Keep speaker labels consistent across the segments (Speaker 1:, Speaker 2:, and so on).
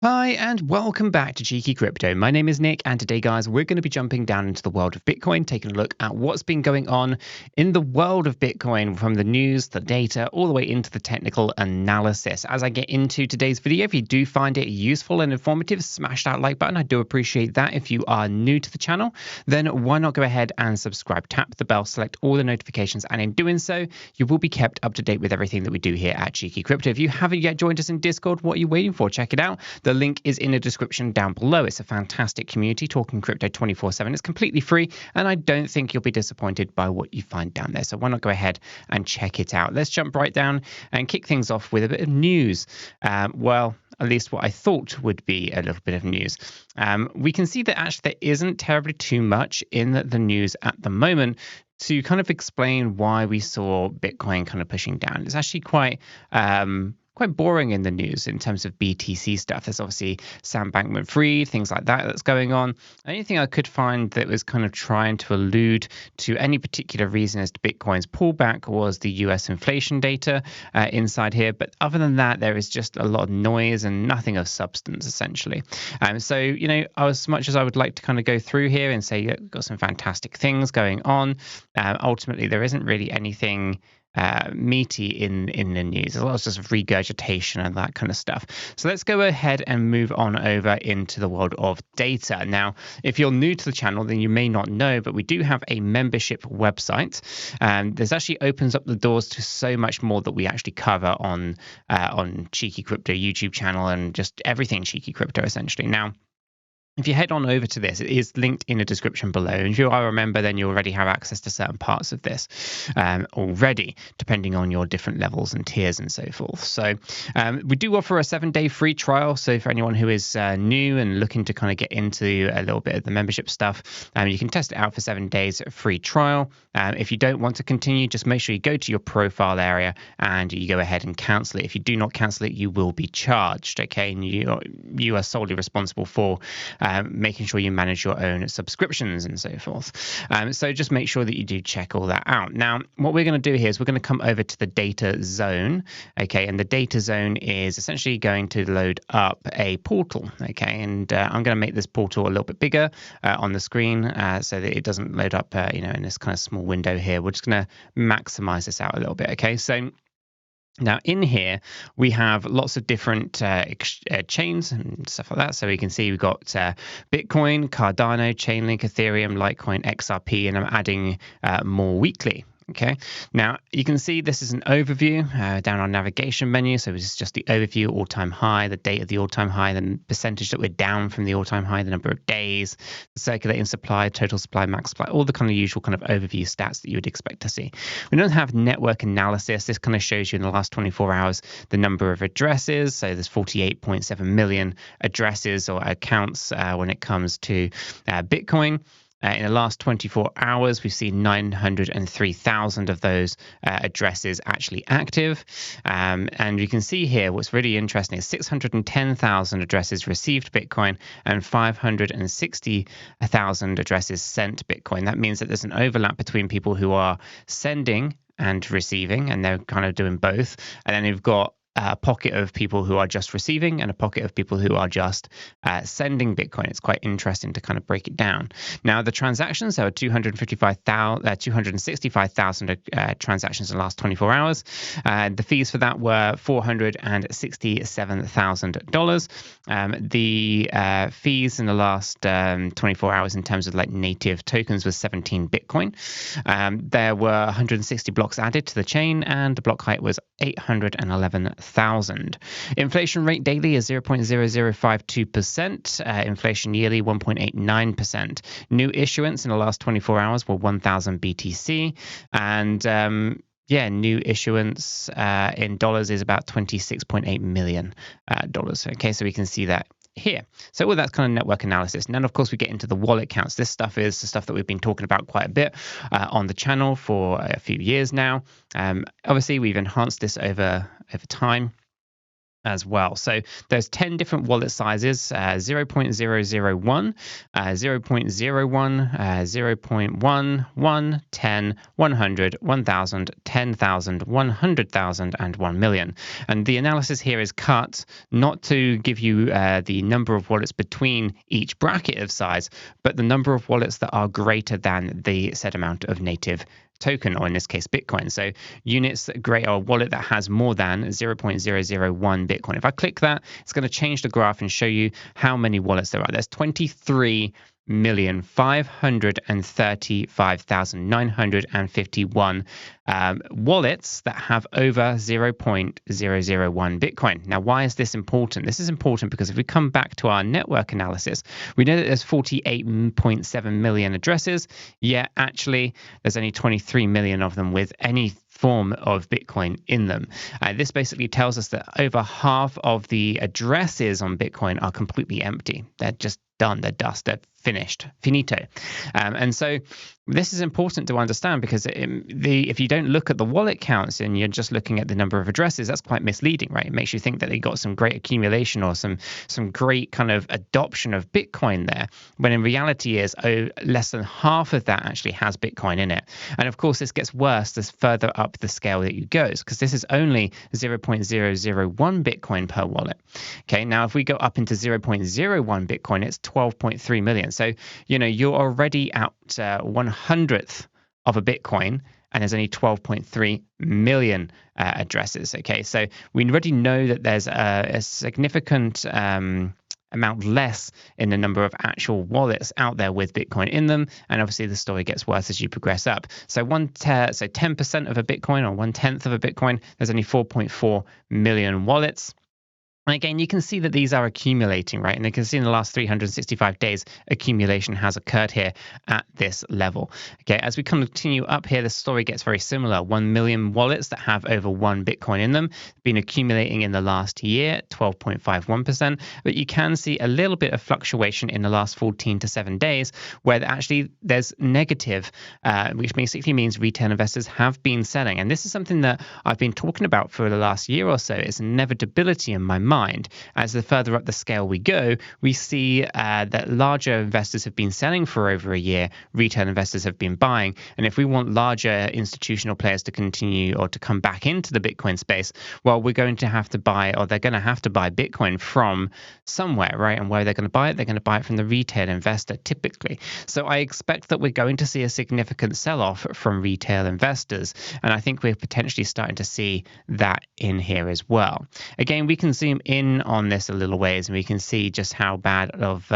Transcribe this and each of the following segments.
Speaker 1: Hi, and welcome back to Cheeky Crypto. My name is Nick, and today, guys, we're going to be jumping down into the world of Bitcoin, taking a look at what's been going on in the world of Bitcoin, from the news, the data, all the way into the technical analysis. As I get into today's video, if you do find it useful and informative, smash that like button. I do appreciate that. If you are new to the channel, then why not go ahead and subscribe? Tap the bell, select all the notifications, and in doing so, you will be kept up to date with everything that we do here at Cheeky Crypto. If you haven't yet joined us in Discord, what are you waiting for? Check it out. The link is in the description down below. It's a fantastic community talking crypto 24/7. It's completely free, and I don't think you'll be disappointed by what you find down there. So why not go ahead and check it out? Let's jump right down and kick things off with a bit of news. Well, at least what I thought would be a little bit of news. We can see that actually there isn't terribly too much in the news at the moment to kind of explain why we saw Bitcoin kind of pushing down. It's actually quite boring in the news in terms of BTC stuff. There's obviously Sam Bankman-Fried, things like that that's going on. Anything I could find that was kind of trying to allude to any particular reason as to Bitcoin's pullback was the US inflation data inside here. But other than that, there is just a lot of noise and nothing of substance, essentially. So, you know, as much as I would like to kind of go through here and say, yeah, we've got some fantastic things going on, ultimately there isn't really anything meaty in the news. There's a lot of just regurgitation and that kind of stuff. So let's go ahead and move on over into the world of data. Now, if you're new to the channel, then you may not know, but we do have a membership website. This actually opens up the doors to so much more that we actually cover on Cheeky Crypto YouTube channel and just everything Cheeky Crypto, essentially. Now, if you head on over to this, it is linked in the description below. And if you are a member, then you already have access to certain parts of this already, depending on your different levels and tiers and so forth. So we do offer a 7-day free trial. So for anyone who is new and looking to kind of get into a little bit of the membership stuff, you can test it out for 7 days free trial. If you don't want to continue, just make sure you go to your profile area and you go ahead and cancel it. If you do not cancel it, you will be charged. Okay, and you are solely responsible for making sure you manage your own subscriptions and so forth. So just make sure that you do check all that out. Now, what we're going to do here is we're going to come over to the data zone. Okay, and the data zone is essentially going to load up a portal. Okay, and I'm going to make this portal a little bit bigger on the screen so that it doesn't load up, in this kind of small window here. We're just going to maximize this out a little bit. Okay, so now in here, we have lots of different chains and stuff like that. So we can see we've got Bitcoin, Cardano, Chainlink, Ethereum, Litecoin, XRP, and I'm adding more weekly. Okay, now you can see this is an overview down our navigation menu. So this is just the overview, all-time high, the date of the all-time high, the percentage that we're down from the all-time high, the number of days, the circulating supply, total supply, max supply, all the kind of usual kind of overview stats that you would expect to see. We don't have network analysis. This kind of shows you in the last 24 hours the number of addresses. So there's 48.7 million addresses or accounts when it comes to Bitcoin. In the last 24 hours, we've seen 903,000 of those addresses actually active. And you can see here what's really interesting is 610,000 addresses received Bitcoin and 560,000 addresses sent Bitcoin. That means that there's an overlap between people who are sending and receiving, and they're kind of doing both. And then you've got a pocket of people who are just receiving and a pocket of people who are just sending Bitcoin. It's quite interesting to kind of break it down. Now, the transactions, there were 265,000 transactions in the last 24 hours. The fees for that were $467,000. The fees in the last 24 hours in terms of like native tokens was 17 Bitcoin. There were 160 blocks added to the chain, and the block height was 811,000. Inflation rate daily is 0.0052%. Inflation yearly 1.89%. New issuance in the last 24 hours were 1,000 BTC, and new issuance in dollars is about $26.8 million. Okay, so we can see that here. So all that's kind of network analysis. And then, of course, we get into the wallet counts. This stuff is the stuff that we've been talking about quite a bit on the channel for a few years now. Obviously, we've enhanced this over time. as well. So there's 10 different wallet sizes, 0.001, 0.01, 0.1, 1, 10, 100, 1,000, 10,000, 100,000, and 1 million. And the analysis here is cut not to give you the number of wallets between each bracket of size, but the number of wallets that are greater than the said amount of native token, or in this case Bitcoin. So units great, or wallet that has more than 0.001 Bitcoin. If I click that, it's going to change the graph and show you how many wallets there are. There's 23,535,951 wallets that have over 0.001 Bitcoin. Now, why is this important? This is important because if we come back to our network analysis, we know that there's 48.7 million addresses, yet actually there's only 23 million of them with any form of Bitcoin in them. This basically tells us that over half of the addresses on Bitcoin are completely empty. They're just done, they're dust, they're finished, finito. And so this is important to understand because if you don't look at the wallet counts and you're just looking at the number of addresses, that's quite misleading, right? It makes you think that they got some great accumulation or some great kind of adoption of Bitcoin there, when in reality is less than half of that actually has Bitcoin in it. And of course, this gets worse the further up the scale that you go, because this is only 0.001 Bitcoin per wallet. Okay, now if we go up into 0.01 Bitcoin, it's 12.3 million. So, you're already at 1/100th of a Bitcoin, and there's only 12.3 million addresses. Okay, so we already know that there's a significant amount less in the number of actual wallets out there with Bitcoin in them, and obviously the story gets worse as you progress up. So 10% of a Bitcoin, or 1/10 of a Bitcoin, there's only 4.4 million wallets. And again, you can see that these are accumulating, right? And you can see in the last 365 days, accumulation has occurred here at this level. Okay, as we continue up here, the story gets very similar. 1 million wallets that have over 1 Bitcoin in them, been accumulating in the last year, 12.51%. But you can see a little bit of fluctuation in the last 14 to 7 days, where actually there's negative, which basically means retail investors have been selling. And this is something that I've been talking about for the last year or so. It's an inevitability in my mind. As the further up the scale we go, we see that larger investors have been selling for over a year, retail investors have been buying. And if we want larger institutional players to continue or to come back into the Bitcoin space, well, we're going to have to buy, or they're going to have to buy Bitcoin from somewhere, right? And where they're going to buy it, they're going to buy it from the retail investor typically. So I expect that we're going to see a significant sell-off from retail investors. And I think we're potentially starting to see that in here as well. Again, we can zoom in on this a little ways and we can see just how bad of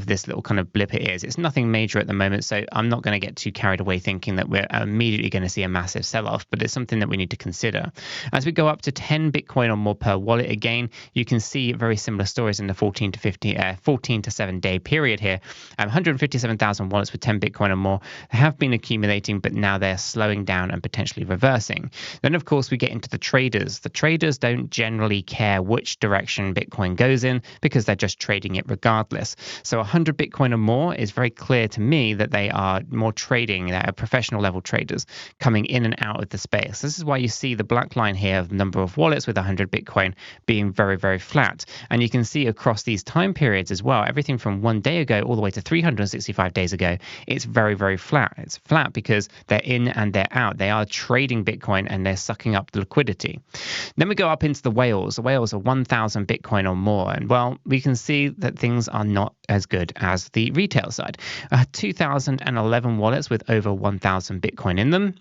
Speaker 1: this little kind of blip it is. It's nothing major at the moment, so I'm not going to get too carried away thinking that we're immediately going to see a massive sell-off, but it's something that we need to consider. As we go up to 10 Bitcoin or more per wallet, again, you can see very similar stories in the 14 to 7 day period here. 157,000 wallets with 10 Bitcoin or more have been accumulating, but now they're slowing down and potentially reversing. Then, of course, we get into the traders. The traders don't generally care which direction Bitcoin goes in because they're just trading it regardless. So 100 Bitcoin or more is very clear to me that they are more trading, that are professional level traders coming in and out of the space. This is why you see the black line here of the number of wallets with 100 Bitcoin being very, very flat. And you can see across these time periods as well, everything from 1 day ago all the way to 365 days ago, it's very, very flat. It's flat because they're in and they're out. They are trading Bitcoin and they're sucking up the liquidity. Then we go up into the whales. The whales are 1,000 Bitcoin or more. And well, we can see that things are not as good as the retail side. 2,011 wallets with over 1,000 Bitcoin in them.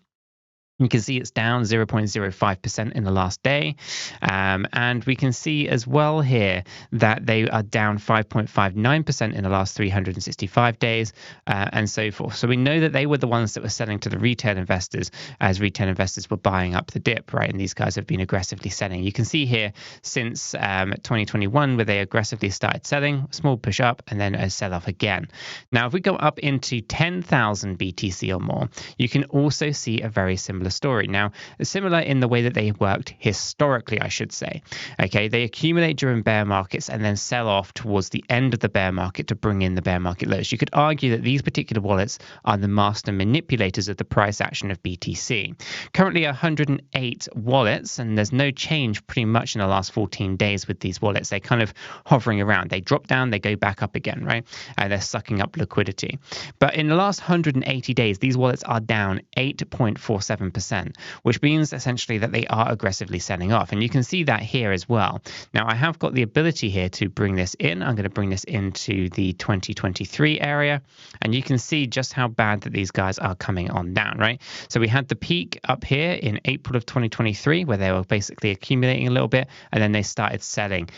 Speaker 1: You can see it's down 0.05% in the last day. And we can see as well here that they are down 5.59% in the last 365 days and so forth. So we know that they were the ones that were selling to the retail investors as retail investors were buying up the dip, right? And these guys have been aggressively selling. You can see here since 2021 where they aggressively started selling, small push up and then a sell off again. Now, if we go up into 10,000 BTC or more, you can also see a very similar similar story. Now, similar in the way that they worked historically, I should say. Okay, they accumulate during bear markets and then sell off towards the end of the bear market to bring in the bear market lows. You could argue that these particular wallets are the master manipulators of the price action of BTC. Currently 108 wallets, and there's no change pretty much in the last 14 days with these wallets. They're kind of hovering around. They drop down, they go back up again, right? And they're sucking up liquidity. But in the last 180 days, these wallets are down 8.47%, which means essentially that they are aggressively selling off. And you can see that here as well. Now, I have got the ability here to bring this in. I'm going to bring this into the 2023 area, and you can see just how bad that these guys are coming on down, right? So we had the peak up here in April of 2023, where they were basically accumulating a little bit, and then they started selling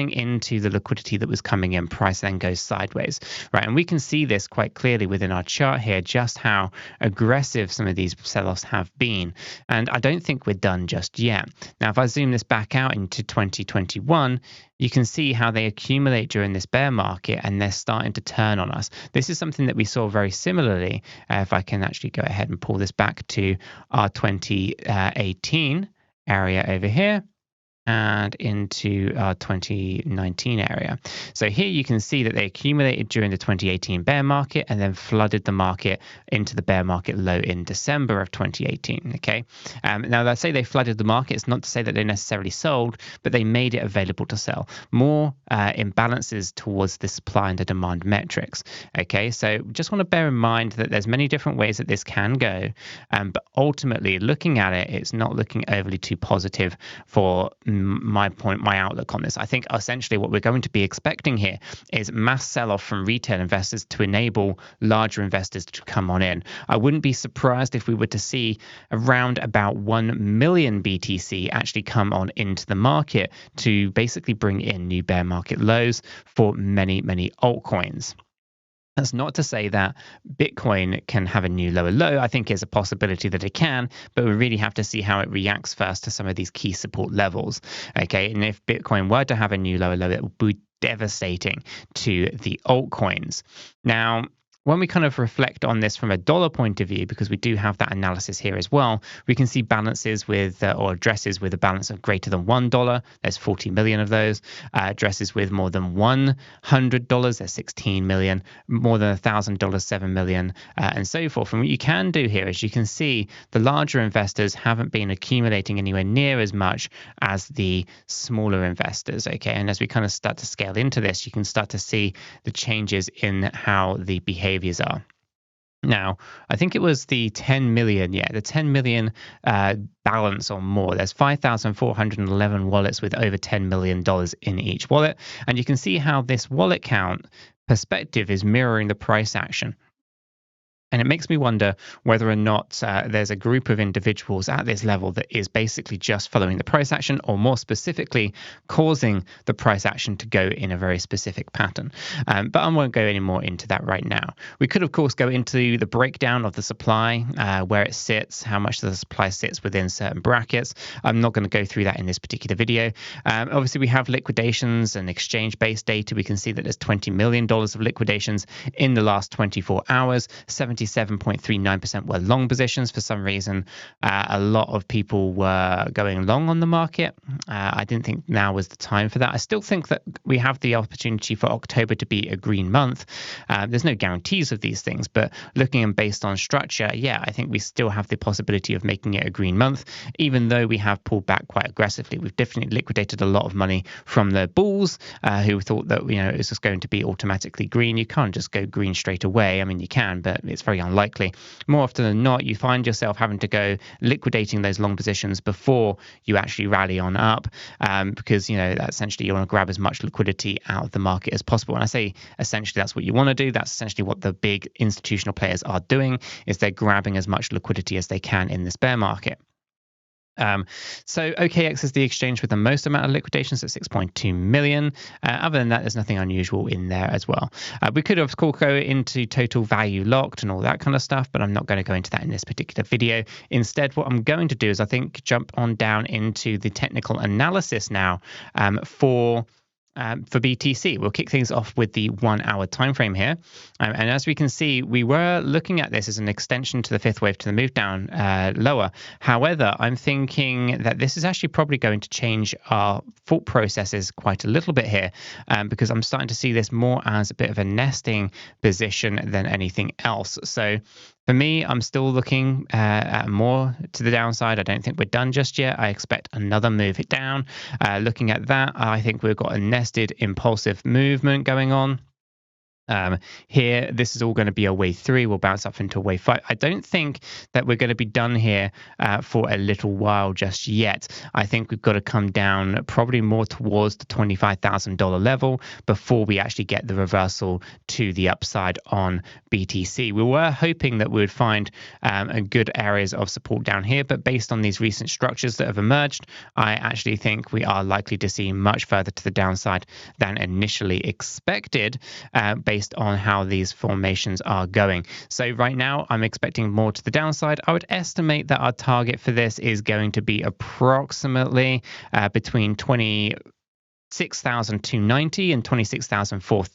Speaker 1: into the liquidity that was coming in. Price then goes sideways, right? And we can see this quite clearly within our chart here, just how aggressive some of these sell-offs have been. And I don't think we're done just yet. Now, if I zoom this back out into 2021, you can see how they accumulate during this bear market and they're starting to turn on us. This is something that we saw very similarly. If I can actually go ahead and pull this back to our 2018 area over here, and into our 2019 area. So here you can see that they accumulated during the 2018 bear market and then flooded the market into the bear market low in December of 2018. Okay. Now, I say they flooded the market. It's not to say that they necessarily sold, but they made it available to sell. More imbalances towards the supply and the demand metrics. Okay. So just want to bear in mind that there's many different ways that this can go. But ultimately, looking at it, it's not looking overly too positive for my outlook on this. I think essentially what we're going to be expecting here is mass sell-off from retail investors to enable larger investors to come on in. I wouldn't be surprised if we were to see around about 1 million BTC actually come on into the market to basically bring in new bear market lows for many altcoins. That's not to say that Bitcoin can have a new lower low. I think it's a possibility that it can, but we really have to see how it reacts first to some of these key support levels. Okay, and if Bitcoin were to have a new lower low, it would be devastating to the altcoins. Now, when we kind of reflect on this from a dollar point of view, because we do have that analysis here as well, we can see balances with or addresses with a balance of greater than $1. There's 40 million of those. Addresses with more than $100, there's 16 million. More than $1,000, 7 million, and so forth. And what you can do here is you can see the larger investors haven't been accumulating anywhere near as much as the smaller investors. Okay, and as we kind of start to scale into this, you can start to see the changes in how the behaviors are. Now, I think it was the 10 million, the 10 million balance or more. There's 5,411 wallets with over $10 million in each wallet. And you can see how this wallet count perspective is mirroring the price action. And it makes me wonder whether or not there's a group of individuals at this level that is basically just following the price action, or more specifically, causing the price action to go in a very specific pattern. But I won't go any more into that right now. We could, of course, go into the breakdown of the supply, where it sits, how much the supply sits within certain brackets. I'm not going to go through that in this particular video. Obviously, we have liquidations and exchange-based data. We can see that there's $20 million of liquidations in the last 24 hours. 77.39% were long positions. For some reason, a lot of people were going long on the market. I didn't think now was the time for that. I still think that we have the opportunity for October to be a green month. There's no guarantees of these things, but looking and based on structure, I think we still have the possibility of making it a green month, even though we have pulled back quite aggressively. We've definitely liquidated a lot of money from the bulls who thought that it was just going to be automatically green. You can't just go green straight away. I mean, you can, but it's very unlikely. More often than not, you find yourself having to go liquidating those long positions before you actually rally on up, because that essentially you want to grab as much liquidity out of the market as possible. And I say essentially that's what you want to do. That's essentially what the big institutional players are doing, is they're grabbing as much liquidity as they can in this bear market. So OKX is the exchange with the most amount of liquidations at 6.2 million. Other than that, there's nothing unusual in there as well. We could, of course, go into total value locked and all that kind of stuff, but I'm not going to go into that in this particular video. Instead, what I'm going to do is I think jump on down into the technical analysis now for for BTC. We'll kick things off with the 1 hour time frame here. And as we can see, we were looking at this as an extension to the fifth wave to the move down lower. However, I'm thinking that this is actually probably going to change our thought processes quite a little bit here, because I'm starting to see this more as a bit of a nesting position than anything else. So for me, I'm still looking at more to the downside. I don't think we're done just yet. I expect another move it down. Looking at that, I think we've got a nested impulsive movement going on. Here, this is all going to be a wave 3. We'll bounce up into wave 5. I don't think that we're going to be done here for a little while just yet. I think we've got to come down probably more towards the $25,000 level before we actually get the reversal to the upside on BTC. We were hoping that we would find good areas of support down here, but based on these recent structures that have emerged, I actually think we are likely to see much further to the downside than initially expected, based on how these formations are going. So right now, I'm expecting more to the downside. I would estimate that our target for this is going to be approximately between 26,290 and 26,430.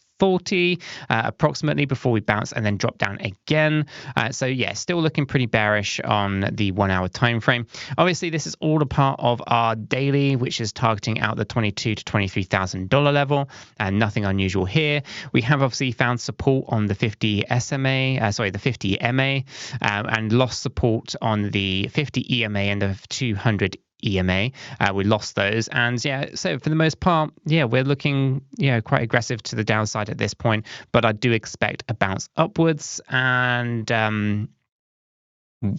Speaker 1: Approximately before we bounce and then drop down again. So yeah, still looking pretty bearish on the 1 hour time frame. Obviously, this is all a part of our daily, which is targeting out the $22,000 to $23,000 level, and nothing unusual here. We have obviously found support on the 50 SMA, the 50 MA, and lost support on the 50 EMA and the 200 EMA. We lost those, and yeah, so for the most part, yeah, we're looking quite aggressive to the downside at this point, but I do expect a bounce upwards, and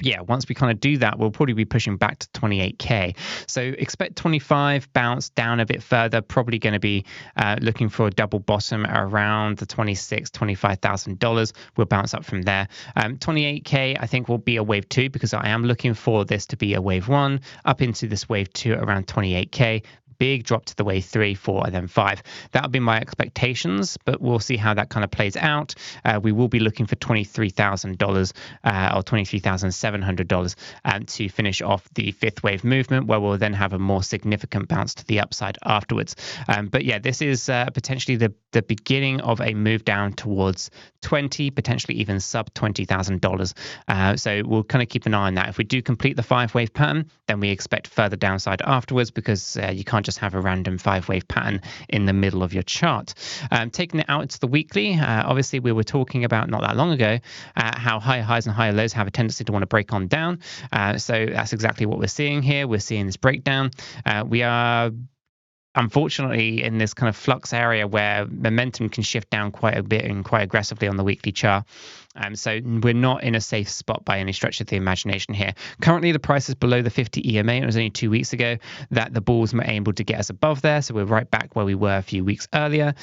Speaker 1: yeah, once we kind of do that, we'll probably be pushing back to 28k. So expect 25, bounce down a bit further, probably going to be looking for a double bottom around the $25,000. We'll bounce up from there. 28k, I think, will be a wave 2, because I am looking for this to be a wave 1 up into this wave 2 around 28k. Big drop to the wave 3, 4, and then 5. That would be my expectations, but we'll see how that kind of plays out. We will be looking for $23,000 or $23,700 to finish off the fifth wave movement, where we'll then have a more significant bounce to the upside afterwards. But yeah, this is potentially the beginning of a move down towards 20, potentially even sub $20,000. So we'll kind of keep an eye on that. If we do complete the 5-wave pattern, then we expect further downside afterwards, because you can't just have a random 5-wave pattern in the middle of your chart. Taking it out to the weekly, obviously we were talking about not that long ago how higher highs and higher lows have a tendency to want to break on down. So that's exactly what we're seeing here. We're seeing this breakdown. We are unfortunately in this kind of flux area where momentum can shift down quite a bit and quite aggressively on the weekly chart. So we're not in a safe spot by any stretch of the imagination here. Currently, the price is below the 50 EMA. It was only 2 weeks ago that the bulls were able to get us above there. So we're right back where we were a few weeks earlier.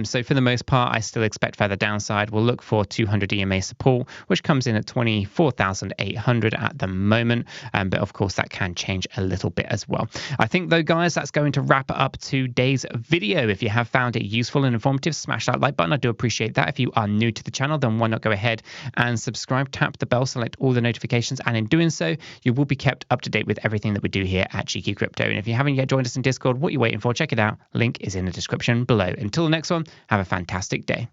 Speaker 1: So for the most part, I still expect further downside. We'll look for 200 EMA support, which comes in at 24,800 at the moment. But of course, that can change a little bit as well. I think, though, guys, that's going to wrap up today's video. If you have found it useful and informative, smash that like button. I do appreciate that. If you are new to the channel, then why not go ahead and subscribe, tap the bell, select all the notifications, and in doing so, you will be kept up to date with everything that we do here at Cheeky Crypto. And if you haven't yet joined us in Discord, what are you waiting for? Check it out. Link is in the description below. Until the next one, have a fantastic day.